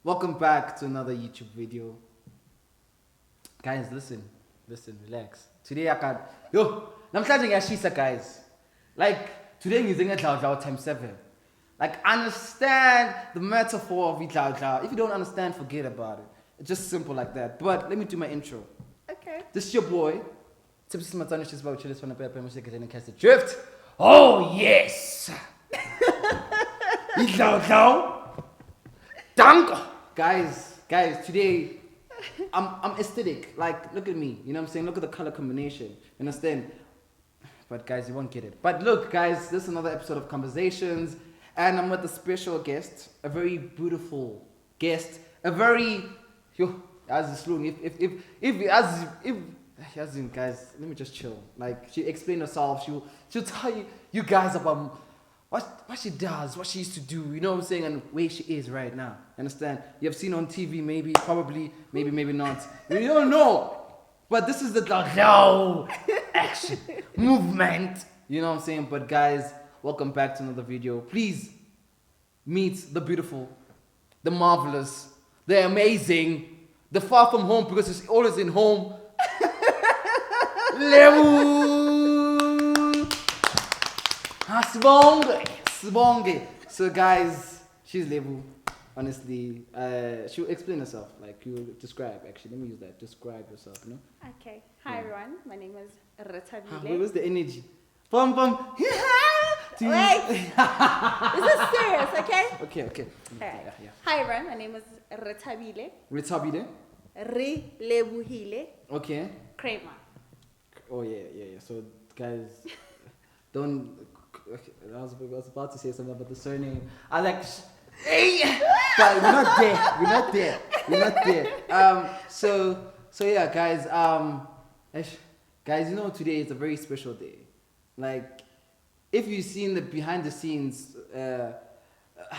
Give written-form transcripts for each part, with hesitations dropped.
Welcome back to another YouTube video. Guys, listen, relax. Today I got namhlanje ngiyashisa guys. Like today ngizeng edlawdlaw times 7. Like understand the metaphor of idlawdlaw. If you don't understand, forget about it. It's just simple like that. But let me do my intro. Okay. This is your boy. Tsepiso Sematsane she's about Stylist from the cast the drift. Oh yes! Idlawdlaw. Danko! Guys, today I'm aesthetic. Like, look at me. You know what I'm saying? Look at the color combination. You understand? But guys, you won't get it. But look, guys, this is another episode of Conversations, and I'm with a special guest, a very beautiful guest, a very as in guys, let me just chill. Like, she explained herself. She'll tell you guys about what she does, what she used to do, you know what I'm saying, and where she is right now. Understand? You have seen on TV, maybe, probably, maybe not. You don't know. But this is the low action movement. You know what I'm saying? But guys, welcome back to another video. Please meet the beautiful, the marvelous, the amazing, the far from home because it's always in home. Lebo. Sibonge. So guys, she's Lebo. Honestly, she'll explain herself. Like you describe. Actually, let me use that. Describe yourself. You know. Okay. Hi everyone. My name is Where's the energy? Bum. Wait. Is this serious? Okay. Okay. Alright. Yeah. Hi everyone. My name is Ritabile. Lebuhile Okay. Kramer. Oh yeah. So guys, don't. I was about to say something about the surname. I was like, hey, but we're not there. So yeah, guys. Guys, you know today is a very special day. Like, if you've seen the behind the scenes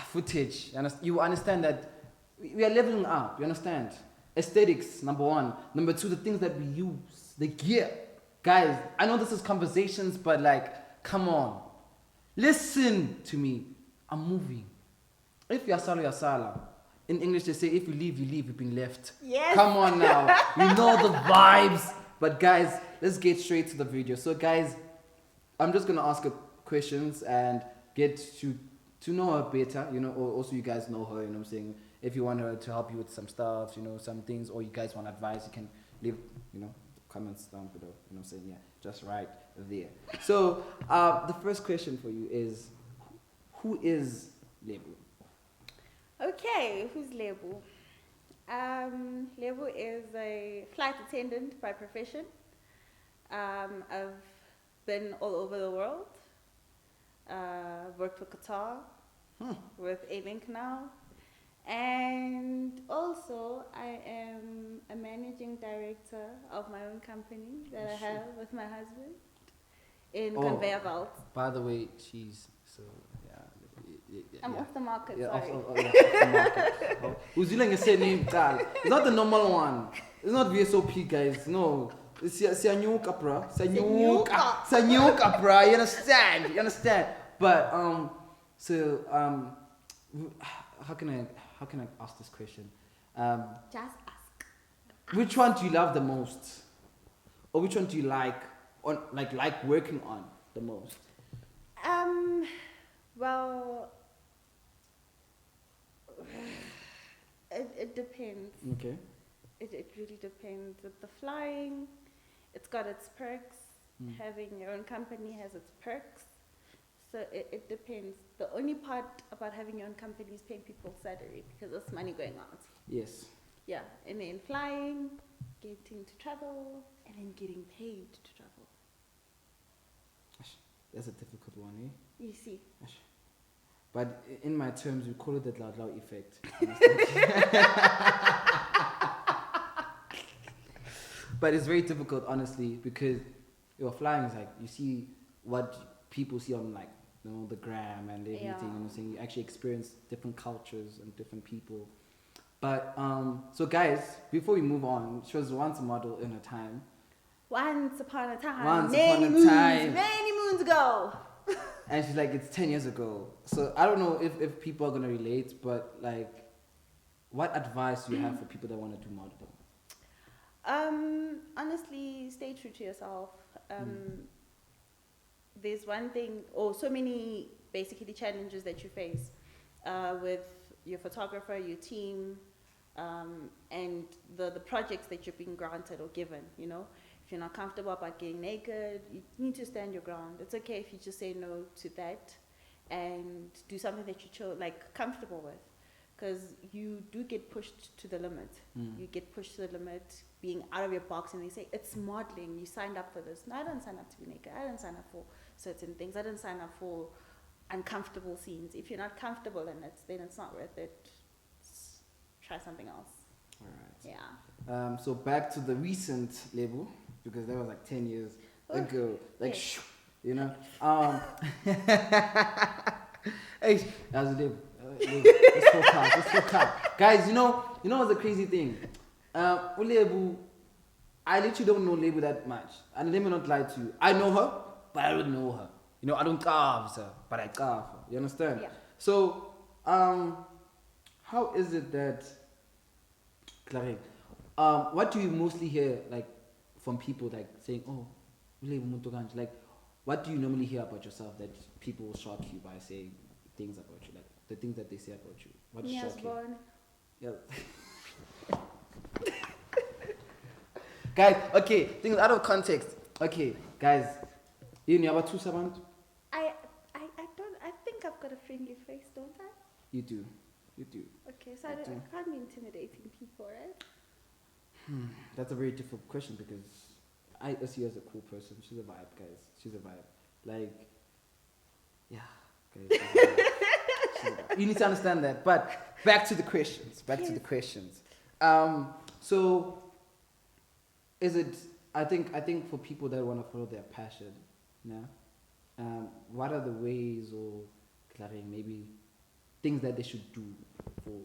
footage, you understand that we are leveling up. You understand? Aesthetics, number one. Number two, the things that we use, the gear. Guys, I know this is conversations, but like, come on. Listen to me. I'm moving. If you're sala. In English, they say, if you leave, you've been left. Yes. Come on now. You know the vibes. But guys, let's get straight to the video. So guys, I'm just going to ask her questions and get to know her better. You know, or also you guys know her, you know what I'm saying? If you want her to help you with some stuff, you know, some things, or you guys want advice, you can leave, you know, comments down below. You know what I'm saying? Yeah, just right there. So the first question for you is, who is Lebo? Okay. Who's Lebu? Lebu is a flight attendant by profession. I've been all over the world. Worked for Qatar, with A-Link now. And also, I am a managing director of my own company that I have with my husband in Conveyor Belt. By the way, she's so I'm off the market, yeah, sorry. off the market. Who's dealing a name tag? It's not the normal one. It's not VSOP, guys. No. It's a new capra. It's a new capra. You understand? But how can I ask this question? Just ask. Which one do you love the most, or which one do you like working on the most? Well, it depends. Okay. It really depends. With the flying, it's got its perks. Having your own company has its perks. So it depends. The only part about having your own company is paying people salary because there's money going out. Yes. Yeah, and then flying, getting to travel, and then getting paid to travel. That's a difficult one, eh? You see. But in my terms, we call it the loud effect. But it's very difficult, honestly, because you're flying is like you see what people see on like the gram and everything. Yeah. You know, saying you actually experience different cultures and different people. But so guys, before we move on, she was once a model in her time. Once upon a time. Many moons ago. And she's like, it's 10 years ago. So I don't know if people are gonna relate, but like, what advice do you have for people that want to do modeling? Honestly, stay true to yourself. There's one thing, or so many basically challenges that you face with your photographer, your team, and the projects that you're being granted or given, you know. If you're not comfortable about getting naked, you need to stand your ground. It's okay if you just say no to that and do something that you're comfortable with. Because you do get pushed to the limit. You get pushed to the limit, being out of your box, and they say, it's modeling, you signed up for this. No, I didn't sign up to be naked. I didn't sign up for certain things. I didn't sign up for uncomfortable scenes. If you're not comfortable in it, then it's not worth it. Try something else. All right. Yeah. So back to the recent label, because that was like 10 years ago. Like, yes. You know? Hey, that was a label. Let's focus. Guys, you know what's the crazy thing? Lebo, I literally don't know Lebo that much. And let me not lie to you. I know her, but I don't know her. You know, I don't carve her, but I carve her. You understand? Yeah. So, how is it that, Claire, what do you mostly hear, like, from people, like, saying, oh, Lebo Mutoganj, like, what do you normally hear about yourself that people will shock you by saying things about you, like, the things that they say about you? What shock you? Yeah. Guys, okay, things out of context. Okay, guys, you know about two savant? I think I've got a friendly face, don't I? You do. Okay, so I can't be intimidating people, right? That's a very difficult question because I see you as a cool person. She's a vibe, guys. She's a vibe. Like, yeah, guys. She's a vibe. You need to understand that. But back to the questions. So, is it? I think for people that want to follow their passion, what are the ways or maybe things that they should do for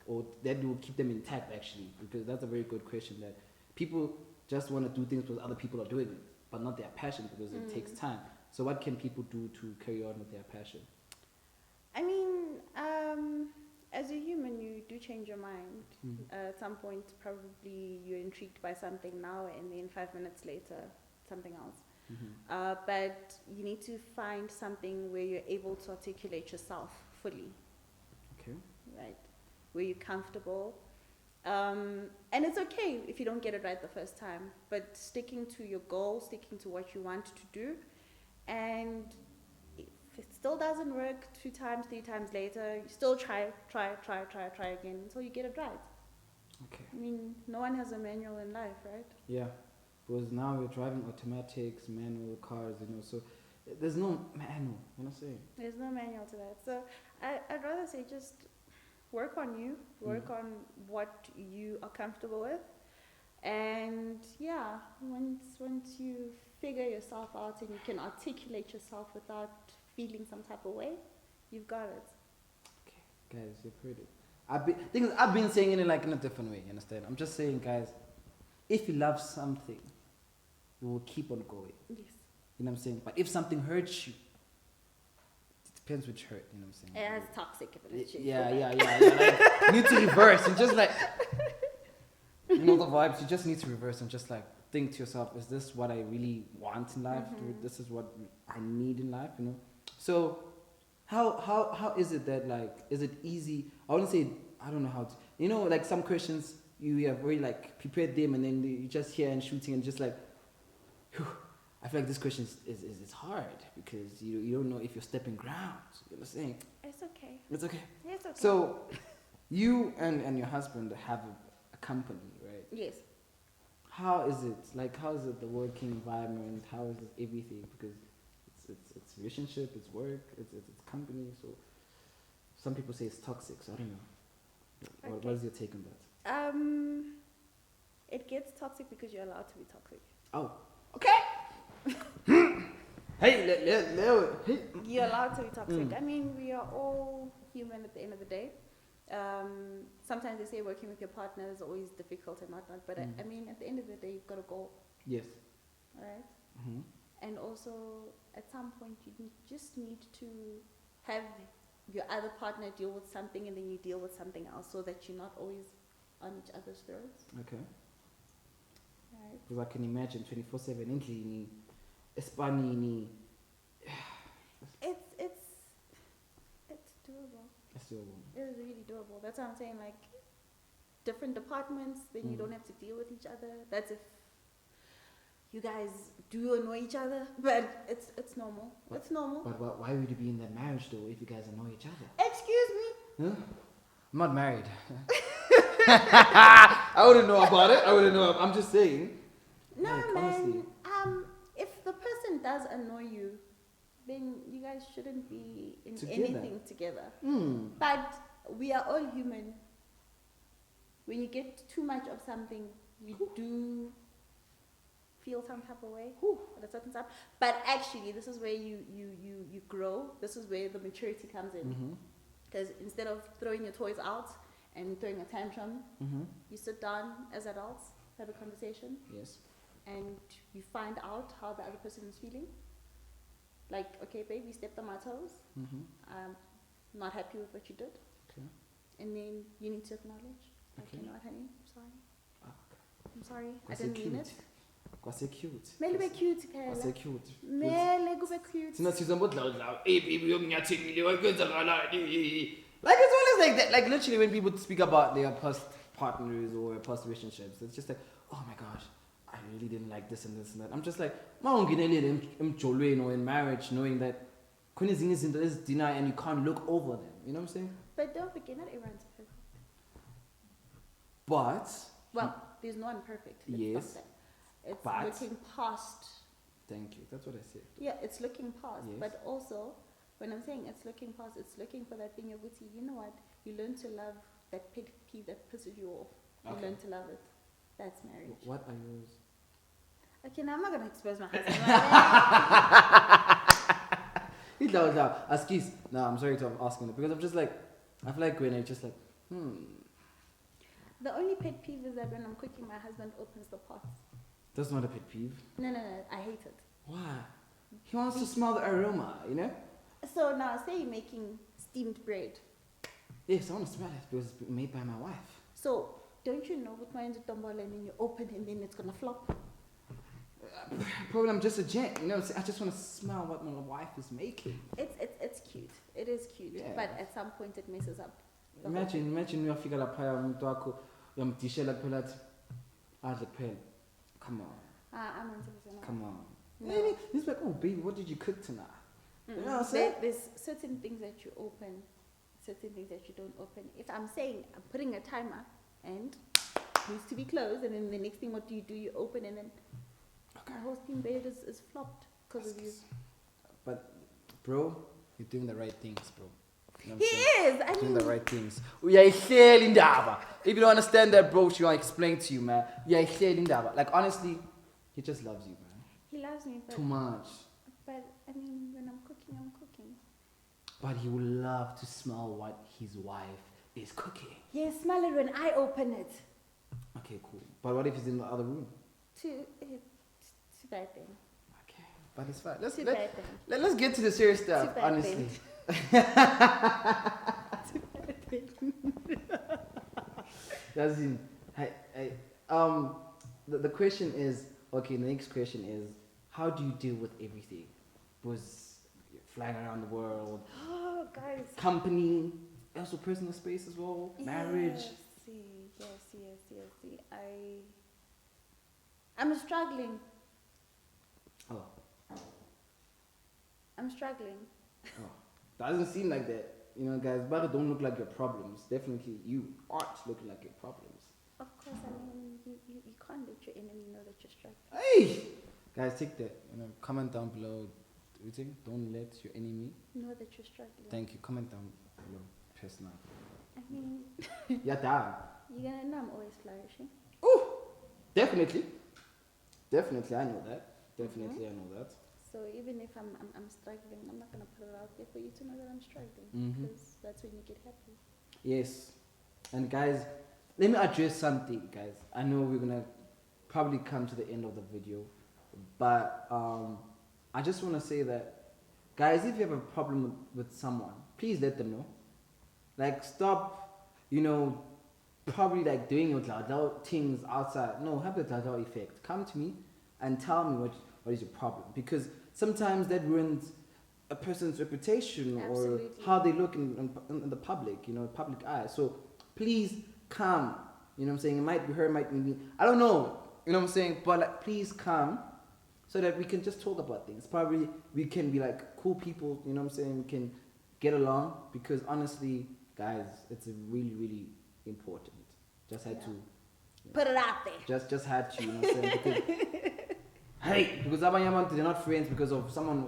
or that will keep them intact actually? Because that's a very good question. That people just want to do things because other people are doing it, but not their passion because it takes time. So what can people do to carry on with their passion? I mean, as a human, you do change your mind. At some point, probably you're intrigued by something now, and then 5 minutes later, something else. But you need to find something where you're able to articulate yourself fully. Okay. Right? Where you're comfortable. And it's okay if you don't get it right the first time, but sticking to your goal, sticking to what you want to do, and if it still doesn't work 2 times, 3 times later, you still try again until you get it right. Okay. I mean, no one has a manual in life, right? Yeah, because now we're driving automatics, manual cars, so there's no manual, you know what I'm saying? There's no manual to that. So I'd rather say just work on you, work on what you are comfortable with, and yeah, once you figure yourself out and you can articulate yourself without feeling some type of way, you've got it. Okay, guys, you've heard it. I've been saying it in a different way, you understand? I'm just saying, guys, if you love something, you will keep on going. Yes. You know what I'm saying? But if something hurts you, it depends which hurt, you know what I'm saying? It's toxic if it is. Yeah. You need to reverse and just you know the vibes, you just need to reverse and just think to yourself, is this what I really want in life? This is what I need in life, So how is it that is it easy? I wouldn't say, I don't know how to, some questions you have already prepared them and then you just hear and shooting and just whew, I feel like this question is hard because you don't know if you're stepping ground. You know what I'm saying? It's okay. It's okay. It's okay. So you and your husband have a company, right? Yes. How is it? How is it the working environment? How is it everything? Because it's relationship, it's work, it's company. So some people say it's toxic. So I don't know. Okay. What is your take on that? It gets toxic because you're allowed to be toxic. Oh, okay. Hey, You're allowed to be toxic. I mean, we are all human at the end of the day. Sometimes they say working with your partner is always difficult and whatnot, but I mean, at the end of the day, you've got a goal. Yes. Right? And also, at some point, you just need to have your other partner deal with something and then you deal with something else, so that you're not always on each other's throats. Okay. Right. Because I can imagine 24/7 endlini, espanini. It's doable. It's doable. It is really doable. That's what I'm saying. Like different departments, then you don't have to deal with each other. That's if you guys do annoy each other, but it's normal. It's normal. But why would you be in that marriage though if you guys annoy each other? Excuse me. Huh? I'm not married. I wouldn't know about it. I wouldn't know. I'm just saying. No, like, man. honestly. If the person does annoy you, then you guys shouldn't be in Together. anything together. Hmm. But we are all human. When you get too much of something, you do feel some type of way at a certain time. But actually, this is where you grow. This is where the maturity comes in. Mm-hmm. Because instead of throwing your toys out and throwing a tantrum, Mm-hmm. you sit down as adults, have a conversation, Yes. and you find out how the other person is feeling. Like, okay, babe, you stepped on my toes. Mm-hmm. I'm not happy with what you did. Okay. And then you need to acknowledge, like, Okay. you know what, honey, I'm sorry. Ah, I'm sorry, I Kwase didn't mean cute. it. Kwase cute. Mele be cute, Kwase Kayla. cute. Mele kube cute. Thina sizwa mbodlawudlawu. Hey baby uyonginyathekile wakwenzakalani. Like it's always like that. Like literally when people speak about their past partners or past relationships, it's just like, oh my gosh, I really didn't like this and this and that. I'm just like, mawungenelele emjolweni or in marriage knowing that khona ezinye izinto ezideny and you can't look over them. You know what I'm saying? But don't forget, not everyone's perfect. But Well, there's no one perfect. Let's Yes, stop that. It's but- looking past. thank you. That's what I said. Yeah, it's looking past. Yes. But also, when I'm saying it's looking past, it's looking for that thing of witty. You know what? You learn to love that pet peeve that pisses you off. You Okay. learn to love it. That's marriage. What are yours? Okay, now I'm not gonna expose my husband. Askis. No, I'm sorry to asking it because I'm just like, I feel like when it's just like, The only pet peeve is that when I'm cooking, my husband opens the pot. that's not a pet peeve. No, I hate it. Why? He wants to smell the aroma, you know? So now, say you're making steamed bread. Yes, I want to smell it because it's made by my wife. So, don't you know what my tombola and then you open and then it's gonna flop? Probably I'm just a gent, you know? I just want to smell what my wife is making. It's cute. It is cute. Yeah. But at some point it messes up. the whole Imagine uyafika laphaya umuntu wakho uyamdishela kuphela athi adle kuphela. Come on. I'm on Tsepiso now. Come on. No. Maybe he's like, oh baby, what did you cook tonight? You know what I'm saying? There's certain things that you open, certain things that you don't open. If I'm saying I'm putting a timer and it needs to be closed, and then the next thing what do? You open and then my whole steam bed is flopped because of you. But bro, you're doing the right things, bro. You know what He I'm saying? is. I Doing mean, the right things. Uyayihleli indaba. If you don't understand that, bro, she'll explain to you, man. Uyayihleli indaba. Like honestly, he just loves you, man. he loves me, Too much. but I mean, when I'm cooking, I'm cooking. But he would love to smell what his wife is cooking. Yeah, smell it when I open it. Okay, cool. But what if he's in the other room? Too bad thing. Okay, but it's fine. Let's Too bad thing. let's get to the serious stuff. Too bad Honestly. That's in. The question is okay. The next question is, how do you deal with everything? Was flying around the world, Oh, guys. company, also personal space as well, marriage. Yes. I'm struggling. Oh, I'm struggling. doesn't seem like that. You know, guys, but don't look like your problems. Definitely, you aren't looking like your problems. Of course, I mean, you can't let your enemy know that you're struggling. Hey, guys, take that. You know, comment down below. You think? Don't let your enemy. Know that you're struggling. Thank you. Comment down below. Personal. I mean, Yeah, damn. you're gonna know I'm always flourishing. Definitely. Definitely, I know that. Definitely, I know that. So even if I'm struggling, I'm not gonna put it out there for you to know that I'm struggling, Mhm. because that's when you get happy. Yes. And guys, let me address something, guys. I know we're gonna probably come to the end of the video, but I just want to say that, guys, if you have a problem with someone, please let them know. Like, stop, probably like doing your dladla things outside. No, have the dladla effect. Come to me and tell me what is your problem. Because sometimes that ruins a person's reputation Absolutely. or how they look in the public, public eye. So please come. You know what I'm saying? It might be her, it might be me. I don't know. You know what I'm saying? But like, please come so that we can just talk about things. Probably we can be like cool people. You know what I'm saying? We can get along because honestly, guys, it's really, really important. Just had to put it out there. Just had to, you know what I'm saying? Because abanye abantu, they're not friends because of someone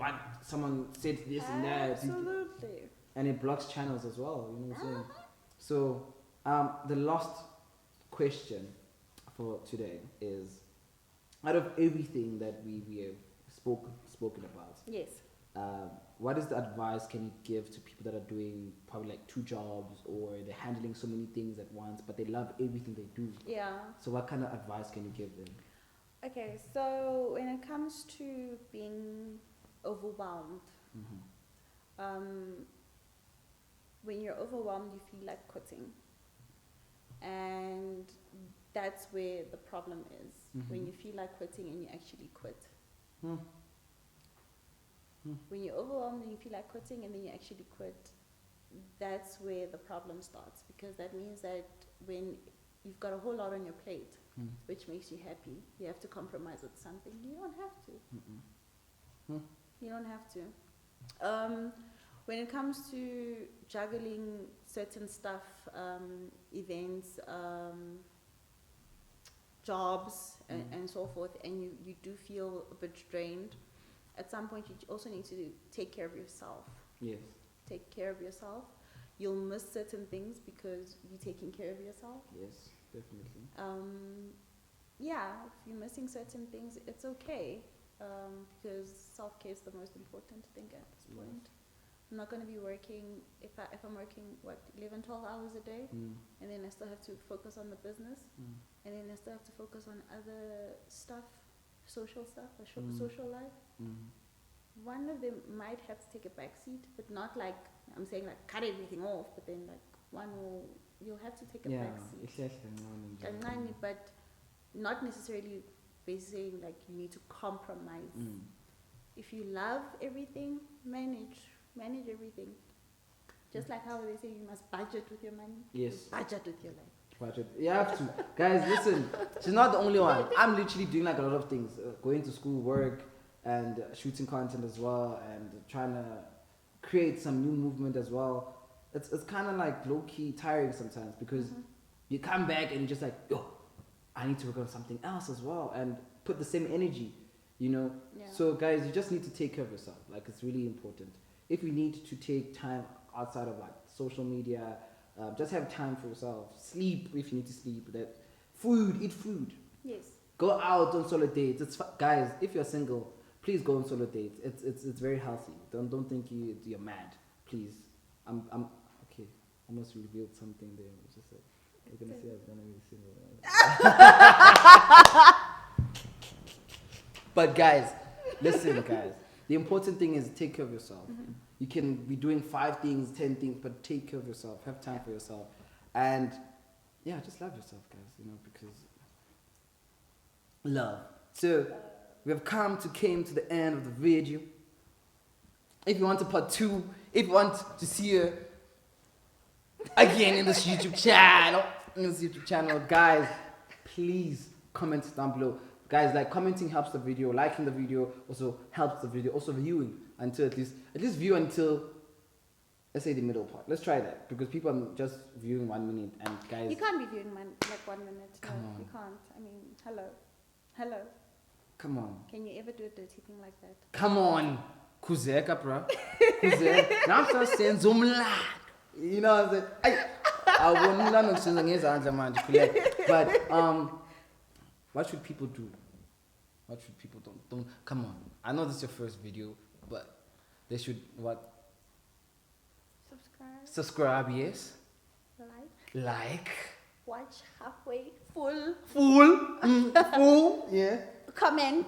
said this and that. Absolutely. And it blocks channels as well, you know what I'm saying? So the last question for today is, out of everything that we have spoken about, Yes. what is the advice can you give to people that are doing probably like 2 jobs, or they're handling so many things at once, but they love everything they do? Yeah. So what kind of advice can you give them? Okay, so when it comes to being overwhelmed, when you're overwhelmed, you feel like quitting. And that's where the problem is, when you feel like quitting and you actually quit. When you're overwhelmed and you feel like quitting and then you actually quit, that's where the problem starts, because that means that when you've got a whole lot on your plate, which makes you happy, you have to compromise with something. You don't have to. You don't have to. When it comes to juggling certain stuff, events, jobs, and so forth, and you do feel a bit drained, at some point you also need to take care of yourself. Yes. Take care of yourself. You'll miss certain things because you're taking care of yourself. Yes, definitely. If you're missing certain things, it's okay, because self-care is the most important thing at this point. I'm not going to be working, if I'm working, 11, 12 hours a day, and then I still have to focus on the business, and then I still have to focus on other stuff, social stuff, social life. One of them might have to take a back seat, but not like, I'm saying like cut everything off, but then like you'll have to take a back seat. But not necessarily saying like you need to compromise. If you love everything, manage everything. Just like how they say you must budget with your money. Yes. Budget with your life. Budget. You have to. Guys, listen. She's not the only one. I'm literally doing like a lot of things. Going to school, work, and shooting content as well, and trying to create some new movement as well. It's kind of like low-key tiring sometimes, because you come back and you're just like, yo, I need to work on something else as well, and put the same energy, Yeah. So guys, you just need to take care of yourself. Like, it's really important. If you need to take time outside of like social media, just have time for yourself. Sleep if you need to sleep. Eat food. Yes. Go out on solo dates. Guys, if you're single, please go on solo dates. It's very healthy. Don't think you're mad. Please. I'm okay. I almost revealed something there. It's just like, you're gonna say I'm gonna be single. But guys, listen, guys. The important thing is take care of yourself. You can be doing 5 things, 10 things, but take care of yourself. Have time for yourself, and just love yourself, guys. Because love. So we have came to the end of the video. If you want a part 2, if you want to see her again in this YouTube channel, guys, please comment down below. Guys, like, commenting helps the video, liking the video also helps the video, also viewing until at least view until, let's say, the middle part. Let's try that, because people are just viewing 1 minute, and guys, you can't be viewing 1 minute. Come on. You can't. I mean, hello. Come on. Can you ever do a dirty thing like that? Come on. Kuzeka, bro. Kuzeka. Now I'm just saying Zumla. You know what I'm saying? I wouldn't know. But what should people do? What should people don't come on. I know this is your first video, but they should what? Subscribe, yes. Like. Watch halfway, full. Full, yeah. Comment.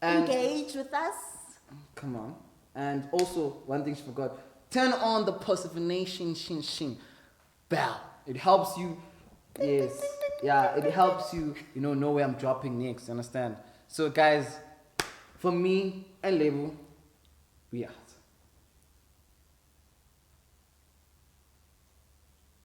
And engage with us. come on. And also, one thing she forgot, turn on the post-notification bell. It helps you. Yes. Yeah, it helps you, know where I'm dropping next. Understand? So, guys, for me and Lebo, we are.